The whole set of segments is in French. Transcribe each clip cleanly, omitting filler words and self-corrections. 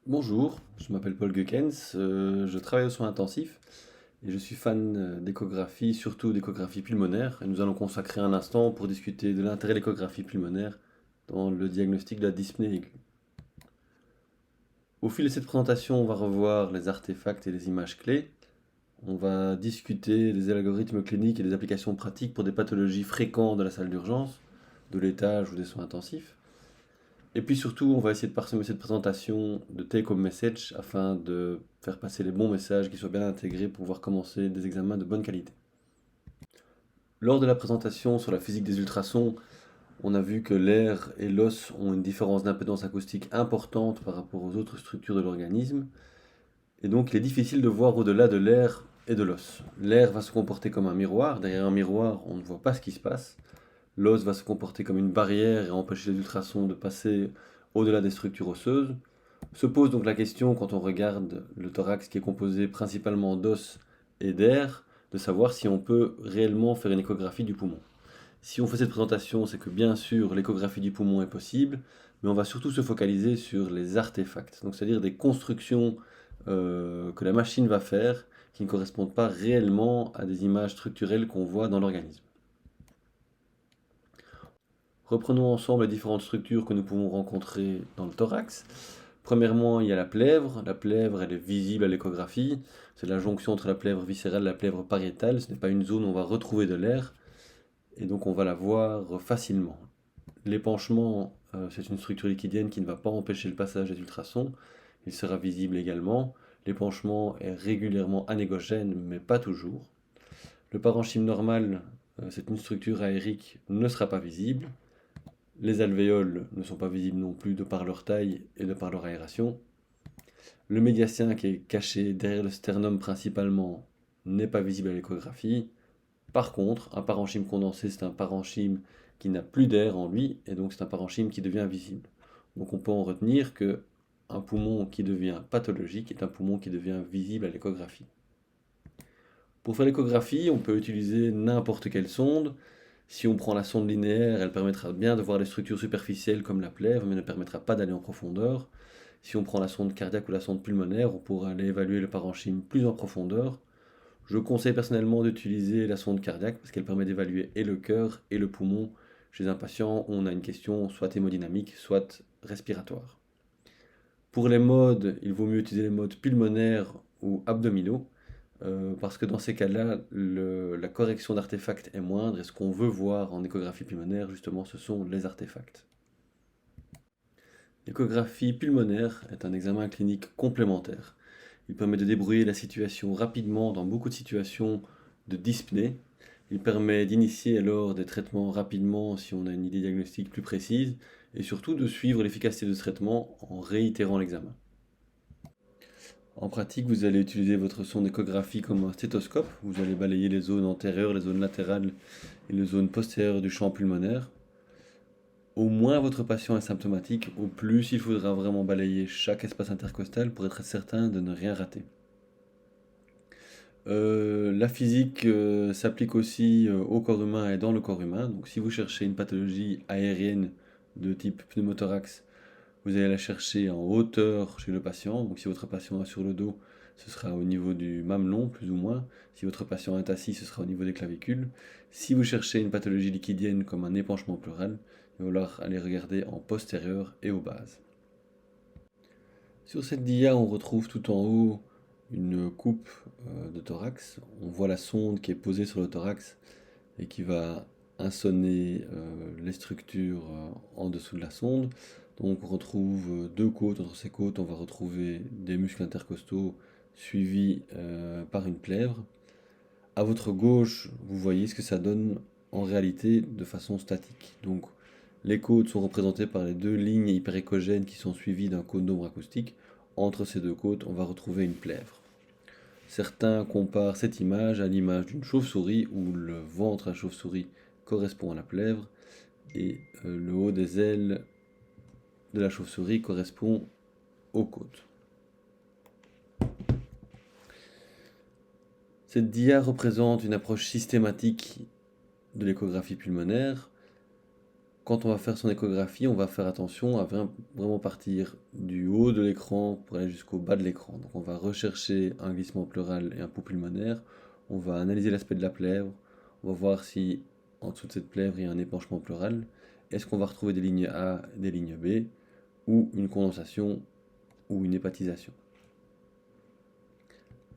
Bonjour, je m'appelle Paul Guekens, je travaille aux soins intensifs et je suis fan d'échographie, surtout d'échographie pulmonaire. Et nous allons consacrer un instant pour discuter de l'intérêt de l'échographie pulmonaire dans le diagnostic de la dyspnée aiguë. Au fil de cette présentation, on va revoir les artefacts et les images clés. On va discuter des algorithmes cliniques et des applications pratiques pour des pathologies fréquentes de la salle d'urgence, de l'étage ou des soins intensifs. Et puis surtout, on va essayer de parsemer cette présentation de take-home message afin de faire passer les bons messages qui soient bien intégrés pour pouvoir commencer des examens de bonne qualité. Lors de la présentation sur la physique des ultrasons, on a vu que l'air et l'os ont une différence d'impédance acoustique importante par rapport aux autres structures de l'organisme, et donc il est difficile de voir au-delà de l'air et de l'os. L'air va se comporter comme un miroir, derrière un miroir on ne voit pas ce qui se passe. L'os va se comporter comme une barrière et empêcher les ultrasons de passer au-delà des structures osseuses. Se pose donc la question, quand on regarde le thorax qui est composé principalement d'os et d'air, de savoir si on peut réellement faire une échographie du poumon. Si on fait cette présentation, c'est que bien sûr l'échographie du poumon est possible, mais on va surtout se focaliser sur les artefacts, donc c'est-à-dire des constructions que la machine va faire qui ne correspondent pas réellement à des images structurelles qu'on voit dans l'organisme. Reprenons ensemble les différentes structures que nous pouvons rencontrer dans le thorax. Premièrement, il y a la plèvre. La plèvre, elle est visible à l'échographie. C'est la jonction entre la plèvre viscérale et la plèvre pariétale. Ce n'est pas une zone où on va retrouver de l'air, et donc on va la voir facilement. L'épanchement, c'est une structure liquidienne qui ne va pas empêcher le passage des ultrasons. Il sera visible également. L'épanchement est régulièrement anégogène, mais pas toujours. Le parenchyme normal, c'est une structure aérique, ne sera pas visible. Les alvéoles ne sont pas visibles non plus de par leur taille et de par leur aération. Le médiastin qui est caché derrière le sternum principalement n'est pas visible à l'échographie. Par contre, un parenchyme condensé, c'est un parenchyme qui n'a plus d'air en lui, et donc c'est un parenchyme qui devient visible. Donc on peut en retenir que un poumon qui devient pathologique est un poumon qui devient visible à l'échographie. Pour faire l'échographie, on peut utiliser n'importe quelle sonde. Si on prend la sonde linéaire, elle permettra bien de voir les structures superficielles comme la plèvre, mais ne permettra pas d'aller en profondeur. Si on prend la sonde cardiaque ou la sonde pulmonaire, on pourra aller évaluer le parenchyme plus en profondeur. Je conseille personnellement d'utiliser la sonde cardiaque parce qu'elle permet d'évaluer et le cœur et le poumon chez un patient où on a une question soit hémodynamique, soit respiratoire. Pour les modes, il vaut mieux utiliser les modes pulmonaires ou abdominaux parce que dans ces cas-là, la correction d'artefacts est moindre et ce qu'on veut voir en échographie pulmonaire, justement, ce sont les artefacts. L'échographie pulmonaire est un examen clinique complémentaire. Il permet de débrouiller la situation rapidement dans beaucoup de situations de dyspnée. Il permet d'initier alors des traitements rapidement si on a une idée diagnostique plus précise et surtout de suivre l'efficacité de ce traitement en réitérant l'examen. En pratique, vous allez utiliser votre sonde d'échographie comme un stéthoscope. Vous allez balayer les zones antérieures, les zones latérales et les zones postérieures du champ pulmonaire. Au moins votre patient est symptomatique, au plus il faudra vraiment balayer chaque espace intercostal pour être certain de ne rien rater. La physique s'applique aussi au corps humain et dans le corps humain. Donc si vous cherchez une pathologie aérienne de type pneumothorax, vous allez la chercher en hauteur chez le patient. Donc si votre patient est sur le dos, ce sera au niveau du mamelon, plus ou moins. Si votre patient est assis, ce sera au niveau des clavicules. Si vous cherchez une pathologie liquidienne comme un épanchement pleural, il va falloir aller regarder en postérieur et aux bases. Sur cette dia, on retrouve tout en haut une coupe de thorax. On voit la sonde qui est posée sur le thorax et qui va insoner les structures en dessous de la sonde. Donc on retrouve deux côtes. Entre ces côtes, on va retrouver des muscles intercostaux suivis par une plèvre. À votre gauche, vous voyez ce que ça donne en réalité de façon statique. Donc les côtes sont représentées par les deux lignes hyperéchogènes qui sont suivies d'un cône d'ombre acoustique. Entre ces deux côtes, on va retrouver une plèvre. Certains comparent cette image à l'image d'une chauve-souris où le ventre à la chauve-souris correspond à la plèvre et le haut des ailes de la chauve-souris correspond aux côtes. Cette dia représente une approche systématique de l'échographie pulmonaire. quand on va faire son échographie, on va faire attention à vraiment partir du haut de l'écran pour aller jusqu'au bas de l'écran. Donc on va rechercher un glissement pleural et un pouls pulmonaire, on va analyser l'aspect de la plèvre, on va voir si en dessous de cette plèvre il y a un épanchement pleural, est-ce qu'on va retrouver des lignes A, des lignes B, ou une condensation ou une hépatisation.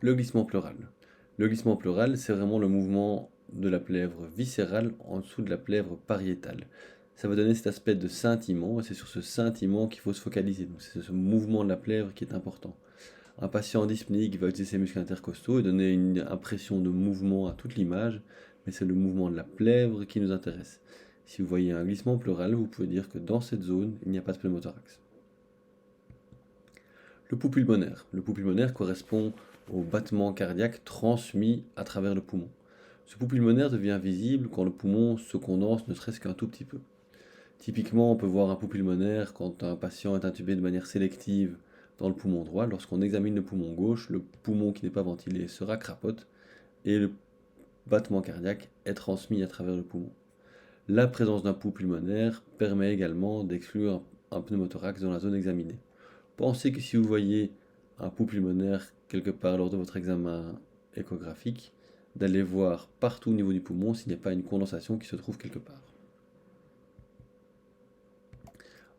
Le glissement pleural. Le glissement pleural, c'est vraiment le mouvement de la plèvre viscérale en dessous de la plèvre pariétale. Ça va donner cet aspect de scintillement, et c'est sur ce scintillement qu'il faut se focaliser. Donc c'est ce mouvement de la plèvre qui est important. Un patient dyspnéique va utiliser ses muscles intercostaux et donner une impression de mouvement à toute l'image, mais c'est le mouvement de la plèvre qui nous intéresse. Si vous voyez un glissement pleural, vous pouvez dire que dans cette zone, il n'y a pas de pneumothorax. Le pouls pulmonaire. Le pouls pulmonaire correspond au battement cardiaque transmis à travers le poumon. Ce pouls pulmonaire devient visible quand le poumon se condense ne serait-ce qu'un tout petit peu. Typiquement, on peut voir un pouls pulmonaire quand un patient est intubé de manière sélective dans le poumon droit. Lorsqu'on examine le poumon gauche, le poumon qui n'est pas ventilé se racrapote et le battement cardiaque est transmis à travers le poumon. La présence d'un pouls pulmonaire permet également d'exclure un pneumothorax dans la zone examinée. Pensez que si vous voyez un pouls pulmonaire quelque part lors de votre examen échographique, d'aller voir partout au niveau du poumon s'il n'y a pas une condensation qui se trouve quelque part.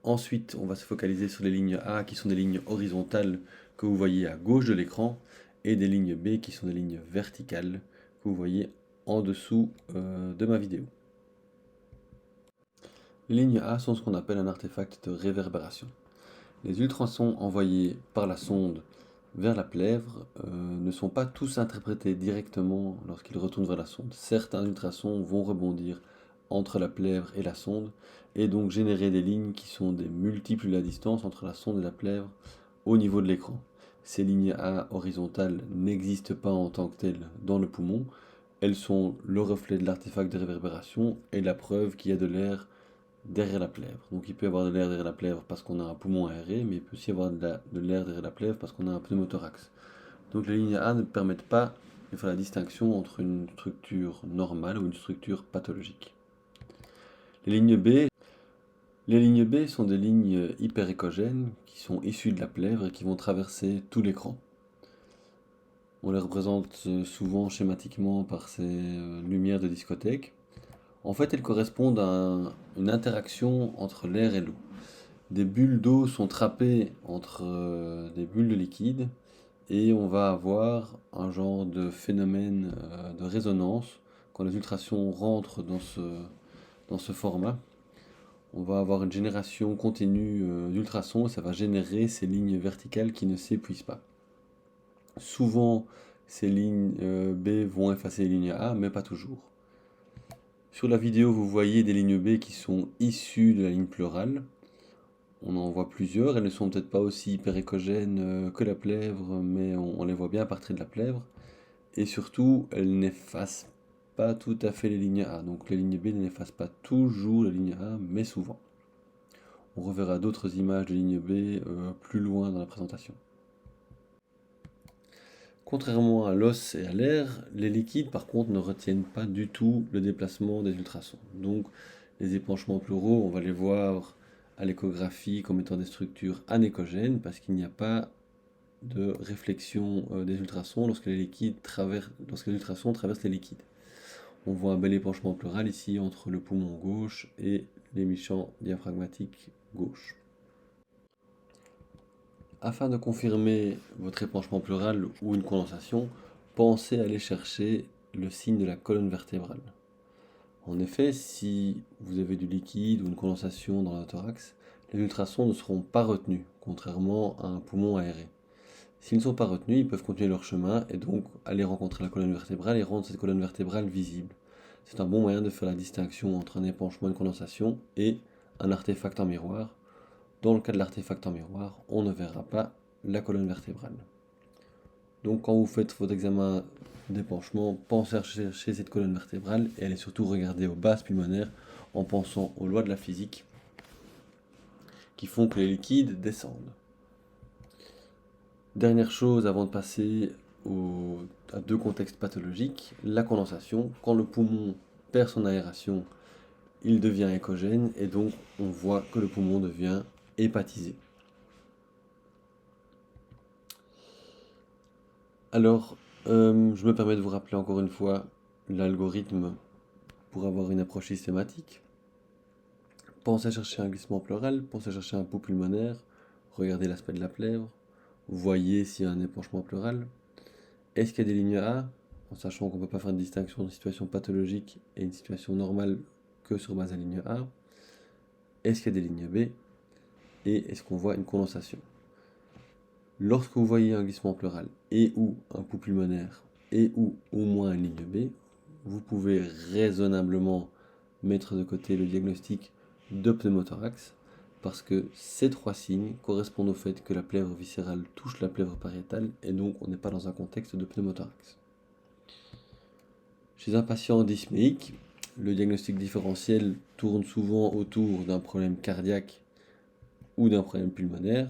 Ensuite, on va se focaliser sur les lignes A qui sont des lignes horizontales que vous voyez à gauche de l'écran et des lignes B qui sont des lignes verticales que vous voyez en dessous de ma vidéo. Les lignes A sont ce qu'on appelle un artefact de réverbération. Les ultrasons envoyés par la sonde vers la plèvre ne sont pas tous interprétés directement lorsqu'ils retournent vers la sonde. Certains ultrasons vont rebondir entre la plèvre et la sonde et donc générer des lignes qui sont des multiples de la distance entre la sonde et la plèvre au niveau de l'écran. Ces lignes A horizontales n'existent pas en tant que telles dans le poumon. Elles sont le reflet de l'artefact de réverbération et la preuve qu'il y a de l'air derrière la plèvre. Donc il peut y avoir de l'air derrière la plèvre parce qu'on a un poumon aéré, mais il peut aussi y avoir de l'air derrière la plèvre parce qu'on a un pneumothorax. Donc les lignes A ne permettent pas de faire la distinction entre une structure normale ou une structure pathologique. Les lignes B, les lignes B sont des lignes hyperéchogènes qui sont issues de la plèvre et qui vont traverser tout l'écran. On les représente souvent schématiquement par ces lumières de discothèque. En fait, elles correspondent à une interaction entre l'air et l'eau. Des bulles d'eau sont trappées entre des bulles de liquide et on va avoir un genre de phénomène de résonance quand les ultrasons rentrent dans ce format. On va avoir une génération continue d'ultrasons et ça va générer ces lignes verticales qui ne s'épuisent pas. Souvent, ces lignes B vont effacer les lignes A, mais pas toujours. Sur la vidéo, vous voyez des lignes B qui sont issues de la ligne pleurale. On en voit plusieurs, elles ne sont peut-être pas aussi hyperéchogènes que la plèvre, mais on les voit bien à partir de la plèvre. Et surtout, elles n'effacent pas tout à fait les lignes A. Donc les lignes B n'effacent pas toujours les lignes A, mais souvent. On reverra d'autres images de lignes B plus loin dans la présentation. Contrairement à l'os et à l'air, les liquides par contre ne retiennent pas du tout le déplacement des ultrasons. Donc les épanchements pleuraux, on va les voir à l'échographie comme étant des structures anéchogènes parce qu'il n'y a pas de réflexion des ultrasons lorsque les ultrasons traversent les liquides. On voit un bel épanchement pleural ici entre le poumon gauche et l'émission diaphragmatique gauche. Afin de confirmer votre épanchement pleural ou une condensation, pensez à aller chercher le signe de la colonne vertébrale. En effet, si vous avez du liquide ou une condensation dans le thorax, les ultrasons ne seront pas retenus, contrairement à un poumon aéré. S'ils ne sont pas retenus, ils peuvent continuer leur chemin et donc aller rencontrer la colonne vertébrale et rendre cette colonne vertébrale visible. C'est un bon moyen de faire la distinction entre un épanchement et une condensation et un artefact en miroir. Dans le cas de l'artefact en miroir, on ne verra pas la colonne vertébrale. Donc quand vous faites votre examen d'épanchement, pensez à chercher cette colonne vertébrale et allez surtout regarder aux bases pulmonaires en pensant aux lois de la physique qui font que les liquides descendent. Dernière chose avant de passer à deux contextes pathologiques, la condensation. Quand le poumon perd son aération il devient échogène et donc on voit que le poumon devient hépatisé. Alors, je me permets de vous rappeler encore une fois l'algorithme pour avoir une approche systématique. Pensez à chercher un glissement pleural, pensez à chercher un pouls pulmonaire, regardez l'aspect de la plèvre, voyez s'il y a un épanchement pleural. Est-ce qu'il y a des lignes A, en sachant qu'on ne peut pas faire une distinction entre une situation pathologique et une situation normale que sur base de la ligne A. Est-ce qu'il y a des lignes B et est-ce qu'on voit une condensation. Lorsque vous voyez un glissement pleural et ou un pouls pulmonaire et ou au moins une ligne B, vous pouvez raisonnablement mettre de côté le diagnostic de pneumothorax parce que ces trois signes correspondent au fait que la plèvre viscérale touche la plèvre pariétale et donc on n'est pas dans un contexte de pneumothorax. Chez un patient dyspnéique, le diagnostic différentiel tourne souvent autour d'un problème cardiaque ou d'un problème pulmonaire.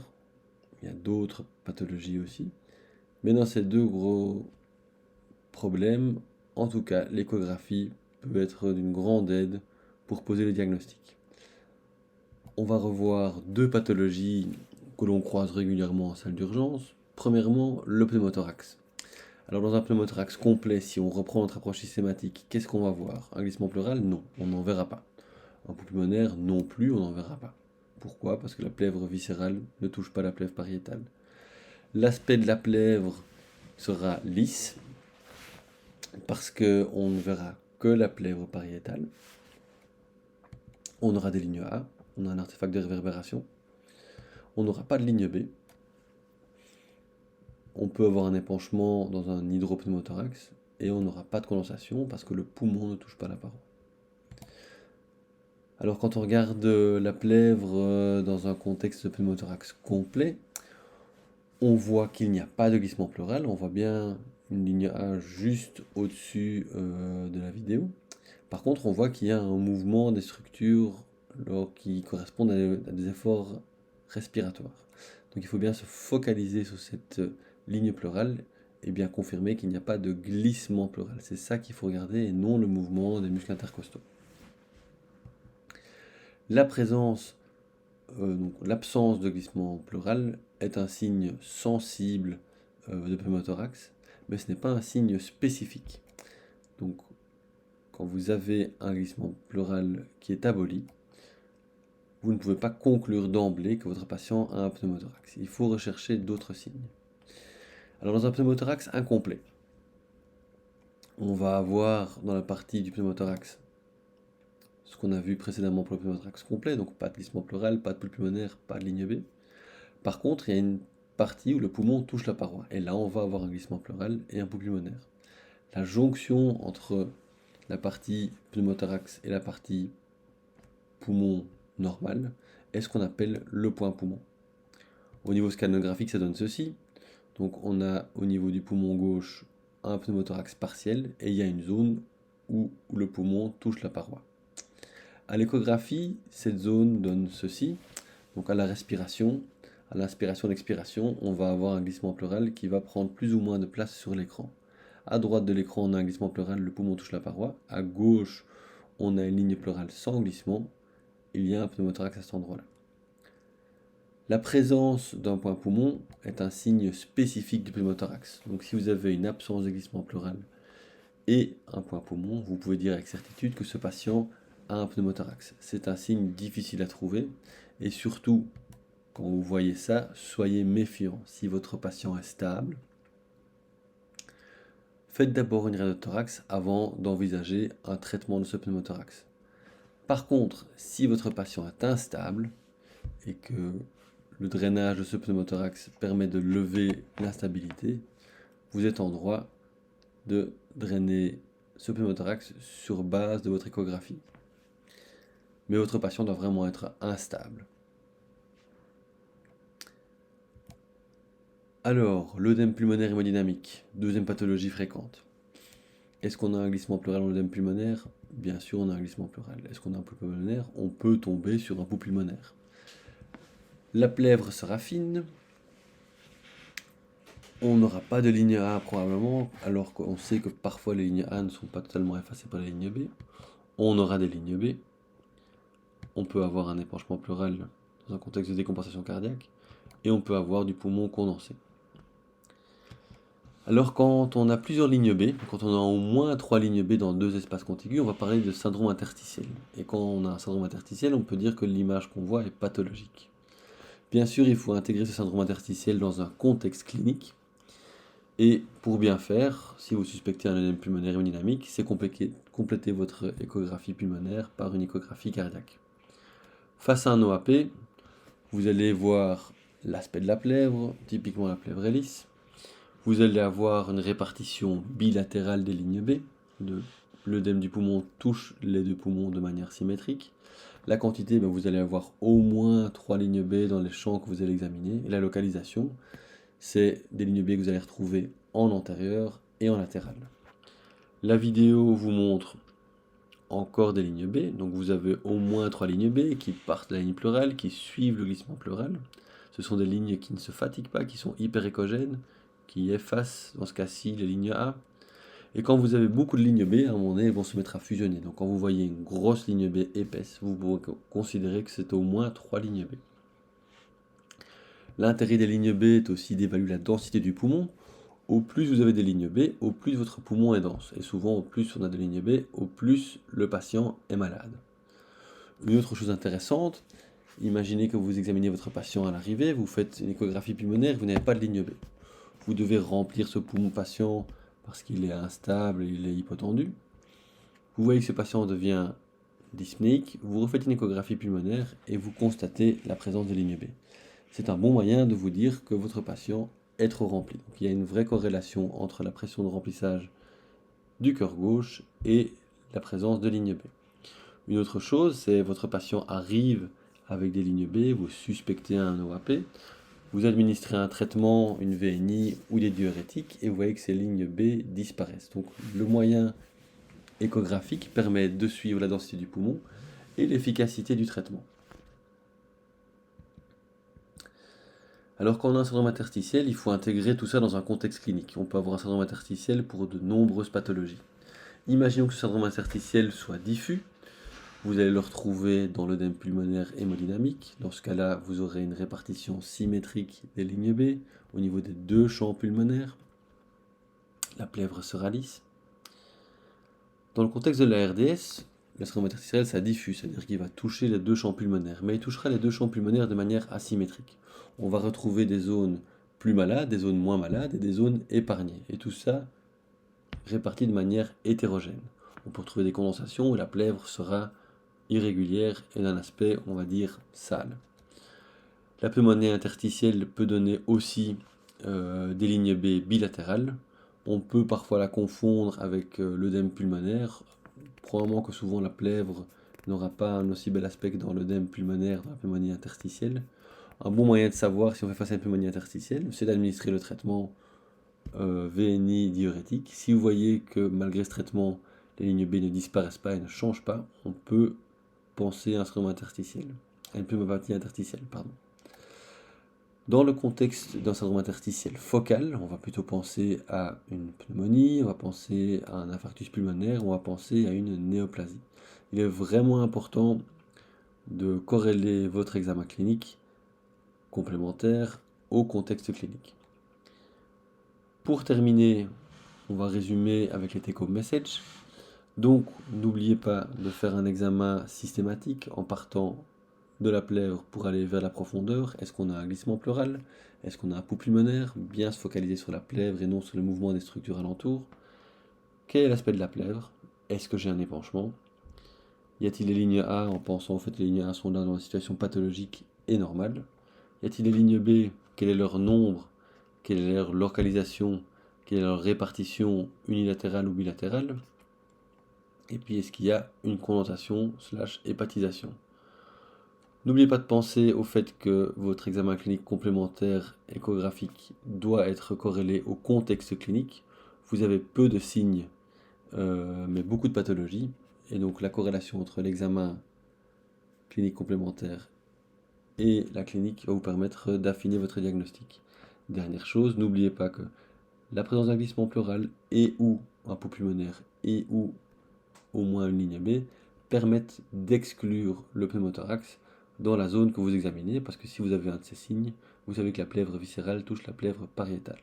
Il y a d'autres pathologies aussi. Mais dans ces deux gros problèmes, en tout cas, l'échographie peut être d'une grande aide pour poser le diagnostic. On va revoir deux pathologies que l'on croise régulièrement en salle d'urgence. Premièrement, le pneumothorax. Alors dans un pneumothorax complet, si on reprend notre approche systématique, qu'est-ce qu'on va voir? Un glissement pleural? Non, on n'en verra pas. Un pouls pulmonaire? Non plus, on n'en verra pas. Pourquoi? Parce que la plèvre viscérale ne touche pas la plèvre pariétale. L'aspect de la plèvre sera lisse, parce qu'on ne verra que la plèvre pariétale. On aura des lignes A, on a un artefact de réverbération. On n'aura pas de ligne B. On peut avoir un épanchement dans un hydropneumothorax et on n'aura pas de condensation parce que le poumon ne touche pas la paroi. Alors quand on regarde la plèvre dans un contexte de pneumothorax complet, on voit qu'il n'y a pas de glissement pleural, on voit bien une ligne A juste au-dessus de la vidéo. Par contre, on voit qu'il y a un mouvement des structures qui correspondent à des efforts respiratoires. Donc il faut bien se focaliser sur cette ligne pleurale et bien confirmer qu'il n'y a pas de glissement pleural. C'est ça qu'il faut regarder et non le mouvement des muscles intercostaux. La présence, donc l'absence de glissement pleural est un signe sensible de pneumothorax, mais ce n'est pas un signe spécifique. Donc quand vous avez un glissement pleural qui est aboli, vous ne pouvez pas conclure d'emblée que votre patient a un pneumothorax. Il faut rechercher d'autres signes. Alors dans un pneumothorax incomplet, on va avoir dans la partie du pneumothorax ce qu'on a vu précédemment pour le pneumothorax complet, donc pas de glissement pleural, pas de pouls pulmonaire, pas de ligne B. Par contre, il y a une partie où le poumon touche la paroi, et là on va avoir un glissement pleural et un pouls pulmonaire. La jonction entre la partie pneumothorax et la partie poumon normal est ce qu'on appelle le point poumon. Au niveau scannographique, ça donne ceci. Donc on a au niveau du poumon gauche un pneumothorax partiel et il y a une zone où le poumon touche la paroi. À l'échographie, cette zone donne ceci. Donc à la respiration, à l'inspiration-l'expiration, on va avoir un glissement pleural qui va prendre plus ou moins de place sur l'écran. À droite de l'écran, on a un glissement pleural, le poumon touche la paroi. À gauche, on a une ligne pleurale sans glissement. Il y a un pneumothorax à cet endroit-là. La présence d'un point poumon est un signe spécifique du pneumothorax. Donc si vous avez une absence de glissement pleural et un point poumon, vous pouvez dire avec certitude que ce patient a un pneumothorax. C'est un signe difficile à trouver et surtout, quand vous voyez ça, soyez méfiant. Si votre patient est stable, faites d'abord une radiothorax avant d'envisager un traitement de ce pneumothorax. Par contre, si votre patient est instable et que le drainage de ce pneumothorax permet de lever l'instabilité, vous êtes en droit de drainer ce pneumothorax sur base de votre échographie. Mais votre patient doit vraiment être instable. Alors, l'œdème pulmonaire hémodynamique, deuxième pathologie fréquente. Est-ce qu'on a un glissement pleural dans l'œdème pulmonaire? Bien sûr, on a un glissement pleural. Est-ce qu'on a un pouls pulmonaire? On peut tomber sur un pouls pulmonaire. La plèvre sera fine. On n'aura pas de ligne A probablement, alors qu'on sait que parfois les lignes A ne sont pas totalement effacées par les lignes B. On aura des lignes B. on peut avoir un épanchement pleural dans un contexte de décompensation cardiaque, et on peut avoir du poumon condensé. Alors quand on a plusieurs lignes B, quand on a au moins 3 lignes B dans 2 espaces contigus, on va parler de syndrome interstitiel. Et quand on a un syndrome interstitiel, on peut dire que l'image qu'on voit est pathologique. Bien sûr, il faut intégrer ce syndrome interstitiel dans un contexte clinique. Et pour bien faire, si vous suspectez un œdème pulmonaire hémodynamique, c'est compléter votre échographie pulmonaire par une échographie cardiaque. Face à un OAP, vous allez voir l'aspect de la plèvre, typiquement la plèvre est lisse. Vous allez avoir une répartition bilatérale des lignes B. L'œdème du poumon touche les deux poumons de manière symétrique. La quantité, vous allez avoir au moins 3 lignes B dans les champs que vous allez examiner. Et la localisation, c'est des lignes B que vous allez retrouver en antérieur et en latéral. La vidéo vous montre encore des lignes B. Donc vous avez au moins 3 lignes B qui partent de la ligne pleurale, qui suivent le glissement pleural. Ce sont des lignes qui ne se fatiguent pas, qui sont hyper échogènes, qui effacent dans ce cas-ci les lignes A. Et quand vous avez beaucoup de lignes B, à un moment donné, elles vont se mettre à fusionner. Donc quand vous voyez une grosse ligne B épaisse, vous pouvez considérer que c'est au moins 3 lignes B. L'intérêt des lignes B est aussi d'évaluer la densité du poumon. Au plus vous avez des lignes B, au plus votre poumon est dense. Et souvent, au plus on a des lignes B, au plus le patient est malade. Une autre chose intéressante, imaginez que vous examinez votre patient à l'arrivée, vous faites une échographie pulmonaire, vous n'avez pas de ligne B. Vous devez remplir ce poumon patient parce qu'il est instable et il est hypotendu. Vous voyez que ce patient devient dyspnéique, vous refaites une échographie pulmonaire et vous constatez la présence de lignes B. C'est un bon moyen de vous dire que votre patient est trop rempli. Donc, il y a une vraie corrélation entre la pression de remplissage du cœur gauche et la présence de lignes B. Une autre chose, c'est votre patient arrive avec des lignes B, vous suspectez un OAP, vous administrez un traitement, une VNI ou des diurétiques et vous voyez que ces lignes B disparaissent. Donc le moyen échographique permet de suivre la densité du poumon et l'efficacité du traitement. Alors quand on a un syndrome interstitiel, il faut intégrer tout ça dans un contexte clinique. On peut avoir un syndrome interstitiel pour de nombreuses pathologies. Imaginons que ce syndrome interstitiel soit diffus. Vous allez le retrouver dans l'œdème pulmonaire hémodynamique. Dans ce cas-là, vous aurez une répartition symétrique des lignes B au niveau des deux champs pulmonaires. La plèvre sera lisse. Dans le contexte de la RDS, le syndrome interstitiel, ça diffuse, c'est-à-dire qu'il va toucher les deux champs pulmonaires, mais il touchera les deux champs pulmonaires de manière asymétrique. On va retrouver des zones plus malades, des zones moins malades et des zones épargnées. Et tout ça réparti de manière hétérogène. On peut retrouver des condensations où la plèvre sera irrégulière et d'un aspect, on va dire, sale. La pneumonie interstitielle peut donner aussi des lignes B bilatérales. On peut parfois la confondre avec l'œdème pulmonaire. Probablement que souvent la plèvre n'aura pas un aussi bel aspect que dans l'œdème pulmonaire, dans la pneumonie interstitielle. Un bon moyen de savoir si on fait face à une pneumonie interstitielle, c'est d'administrer le traitement VNI diurétique. Si vous voyez que malgré ce traitement, les lignes B ne disparaissent pas et ne changent pas, on peut penser à un syndrome interstitiel, à une pneumopathie interstitielle, pardon. Dans le contexte d'un syndrome interstitiel focal, on va plutôt penser à une pneumonie, on va penser à un infarctus pulmonaire, on va penser à une néoplasie. Il est vraiment important de corréler votre examen clinique complémentaire au contexte clinique. Pour terminer, on va résumer avec les take-home messages. Donc, n'oubliez pas de faire un examen systématique en partant de la plèvre pour aller vers la profondeur. Est-ce qu'on a un glissement pleural? Est-ce qu'on a un pouls pulmonaire? Bien se focaliser sur la plèvre et non sur le mouvement des structures alentour. Quel est l'aspect de la plèvre? Est-ce que j'ai un épanchement? Y a-t-il des lignes A en pensant au fait que les lignes A sont là dans une situation pathologique et normale? Y a-t-il des lignes B? Quel est leur nombre? Quelle est leur localisation? Quelle est leur répartition unilatérale ou bilatérale? Et puis, est-ce qu'il y a une condentation / hépatisation? N'oubliez pas de penser au fait que votre examen clinique complémentaire échographique doit être corrélé au contexte clinique. Vous avez peu de signes, mais beaucoup de pathologies. Et donc la corrélation entre l'examen clinique complémentaire et la clinique va vous permettre d'affiner votre diagnostic. Dernière chose, n'oubliez pas que la présence d'un glissement pleural et ou un pouls pulmonaire et ou au moins une ligne B permettent d'exclure le pneumothorax dans la zone que vous examinez, parce que si vous avez un de ces signes, vous savez que la plèvre viscérale touche la plèvre pariétale.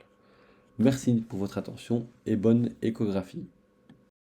Merci pour votre attention et bonne échographie.